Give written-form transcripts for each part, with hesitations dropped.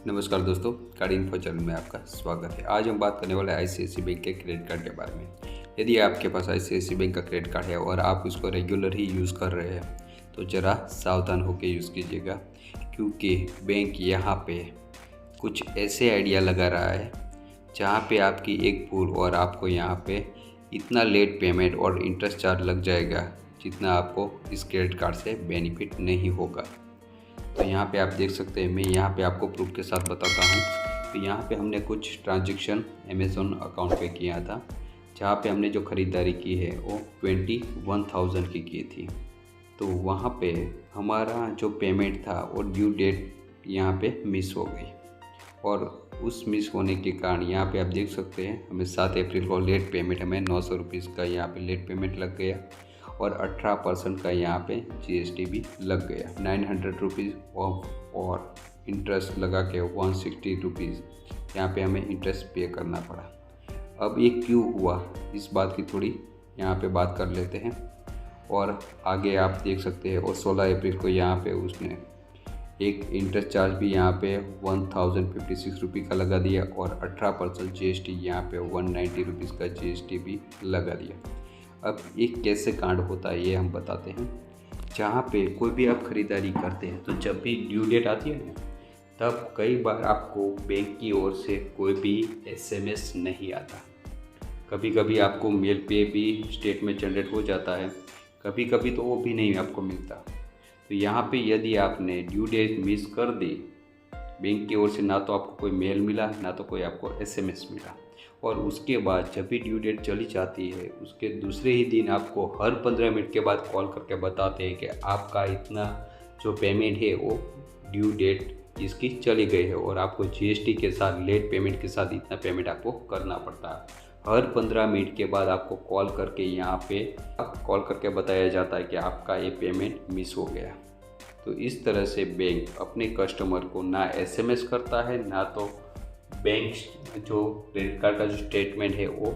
नमस्कार दोस्तों, card info channel में आपका स्वागत है। आज हम बात करने वाले आईसीआईसीआई बैंक के क्रेडिट कार्ड के बारे में। यदि आपके पास आईसीआईसीआई बैंक का क्रेडिट कार्ड है और आप उसको रेगुलर ही यूज़ कर रहे हैं तो ज़रा सावधान होकर यूज़ कीजिएगा, क्योंकि बैंक यहाँ पे कुछ ऐसे आइडिया लगा रहा है जहाँ पे आपकी एक भूल और आपको यहाँ पे इतना लेट पेमेंट और इंटरेस्ट चार्ज लग जाएगा जितना आपको इस क्रेडिट कार्ड से बेनिफिट नहीं होगा। तो यहाँ पे आप देख सकते हैं, मैं यहाँ पे आपको प्रूफ के साथ बताता हूँ। तो यहाँ पे हमने कुछ ट्रांजैक्शन अमेज़ॉन अकाउंट पे किया था, जहाँ पे हमने जो ख़रीदारी की है वो 21,000 की थी। तो वहाँ पे हमारा जो पेमेंट था वो ड्यू डेट यहाँ पे मिस हो गई, और उस मिस होने के कारण यहाँ पे आप देख सकते हैं हमें 7 अप्रैल को लेट पेमेंट, हमें 900 रुपीज़ का यहाँ पे लेट पेमेंट लग गया और 18% का यहाँ पे जीएसटी भी लग गया। 900 रुपीज़ और इंटरेस्ट लगा के 160 रुपीज़ यहाँ पे हमें इंटरेस्ट पे करना पड़ा। अब ये क्यों हुआ, इस बात की थोड़ी यहाँ पे बात कर लेते हैं। और आगे आप देख सकते हैं, और 16 अप्रैल को यहाँ पे उसने एक इंटरेस्ट चार्ज भी यहाँ पे 1056 रुपये का लगा दिया और 18% जीएसटी यहाँ पे 190 रुपीज़ का जीएसटी भी लगा दिया। अब ये कैसे कांड होता है ये हम बताते हैं। जहाँ पे कोई भी आप ख़रीदारी करते हैं तो जब भी ड्यू डेट आती है ना, तब कई बार आपको बैंक की ओर से कोई भी एसएमएस नहीं आता। कभी कभी आपको मेल पे भी स्टेटमेंट जनरेट हो जाता है, कभी कभी तो वो भी नहीं आपको मिलता। तो यहाँ पे यदि आपने ड्यू डेट मिस कर दी बैंक की ओर से, ना तो आपको कोई मेल मिला ना तो कोई आपको एसएमएस मिला, और उसके बाद जब भी ड्यू डेट चली जाती है उसके दूसरे ही दिन आपको हर 15 मिनट के बाद कॉल करके बताते हैं कि आपका इतना जो पेमेंट है वो ड्यू डेट इसकी चली गई है और आपको जीएसटी के साथ लेट पेमेंट के साथ इतना पेमेंट आपको करना पड़ता है। हर 15 मिनट के बाद आपको कॉल करके यहाँ पे कॉल करके बताया जाता है कि आपका ये पेमेंट मिस हो गया। तो इस तरह से बैंक अपने कस्टमर को ना एसएमएस करता है, ना तो बैंक जो क्रेडिट कार्ड का जो स्टेटमेंट है वो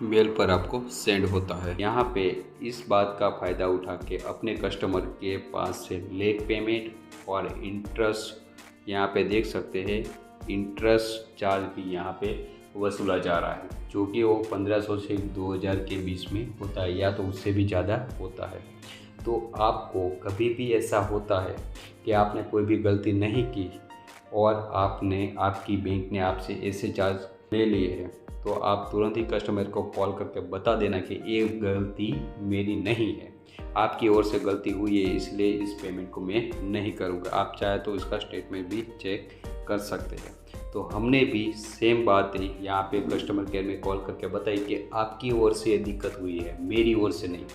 मेल पर आपको सेंड होता है। यहाँ पे इस बात का फ़ायदा उठा के अपने कस्टमर के पास से लेट पेमेंट और इंटरेस्ट यहाँ पे देख सकते हैं, इंटरेस्ट चार्ज भी यहाँ पे वसूला जा रहा है, जो कि वो 1500 से 2000 के बीच में होता है या तो उससे भी ज़्यादा होता है। तो आपको कभी भी ऐसा होता है कि आपने कोई भी गलती नहीं की और आपकी बैंक ने आपसे ऐसे चार्ज ले लिए हैं, तो आप तुरंत ही कस्टमर को कॉल करके बता देना कि ये गलती मेरी नहीं है, आपकी ओर से गलती हुई है, इसलिए इस पेमेंट को मैं नहीं करूँगा। आप चाहे तो इसका स्टेटमेंट भी चेक कर सकते हैं। तो हमने भी सेम बात यहाँ पे कस्टमर केयर में कॉल करके बताई कि आपकी ओर से ये दिक्कत हुई है, मेरी ओर से नहीं।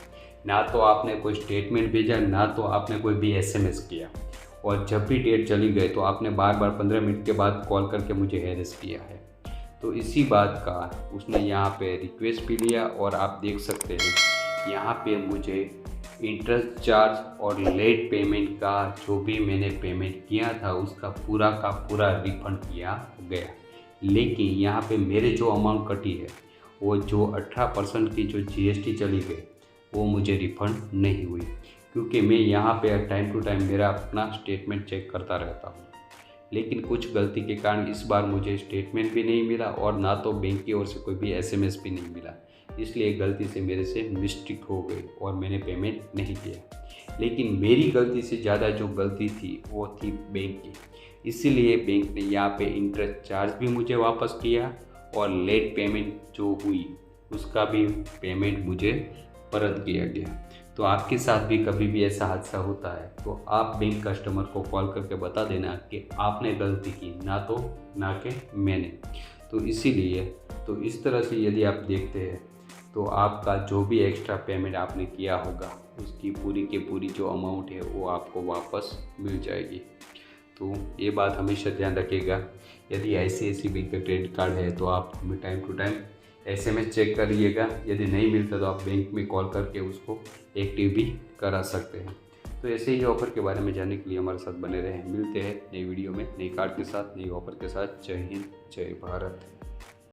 ना तो आपने कोई स्टेटमेंट भेजा, ना तो आपने कोई भी एसएमएस किया, और जब भी डेट चली गई तो आपने बार बार 15 मिनट के बाद कॉल करके मुझे हैरेस किया है। तो इसी बात का उसने यहाँ पे रिक्वेस्ट भी लिया, और आप देख सकते हैं यहाँ पे मुझे इंटरेस्ट चार्ज और लेट पेमेंट का जो भी मैंने पेमेंट किया था उसका पूरा का पूरा रिफंड किया गया। लेकिन यहाँ पे मेरे जो अमाउंट कटी है वो जो 18% की जो जीएसटी चली गई वो मुझे रिफंड नहीं हुई, क्योंकि मैं यहाँ पे टाइम टू टाइम मेरा अपना स्टेटमेंट चेक करता रहता हूँ। लेकिन कुछ गलती के कारण इस बार मुझे स्टेटमेंट भी नहीं मिला और ना तो बैंक की ओर से कोई भी एसएमएस भी नहीं मिला, इसलिए गलती से मेरे से मिस्टेक हो गई और मैंने पेमेंट नहीं किया। लेकिन मेरी गलती से ज़्यादा जो गलती थी वो थी बैंक की, इसीलिए बैंक ने यहाँ पे इंटरेस्ट चार्ज भी मुझे वापस किया और लेट पेमेंट जो हुई उसका भी पेमेंट मुझे परत किया गया। तो आपके साथ भी कभी भी ऐसा हादसा होता है तो आप बैंक कस्टमर को कॉल करके बता देना कि आपने गलती की, ना कि मैंने। तो इसीलिए तो इस तरह से यदि आप देखते हैं तो आपका जो भी एक्स्ट्रा पेमेंट आपने किया होगा उसकी पूरी की पूरी जो अमाउंट है वो आपको वापस मिल जाएगी। तो ये बात हमेशा ध्यान रखिएगा। यदि आईसीआईसीआई बैंक का क्रेडिट कार्ड है तो आप हमें time to time SMS check करिएगा। यदि नहीं मिलता तो आप बैंक में कॉल करके उसको एक्टिव भी करा सकते हैं। तो ऐसे ही ऑफ़र के बारे में जानने के लिए हमारे साथ बने रहें। मिलते हैं नई वीडियो में नई कार्ड के साथ, नई ऑफ़र के साथ। जय हिंद, जय भारत।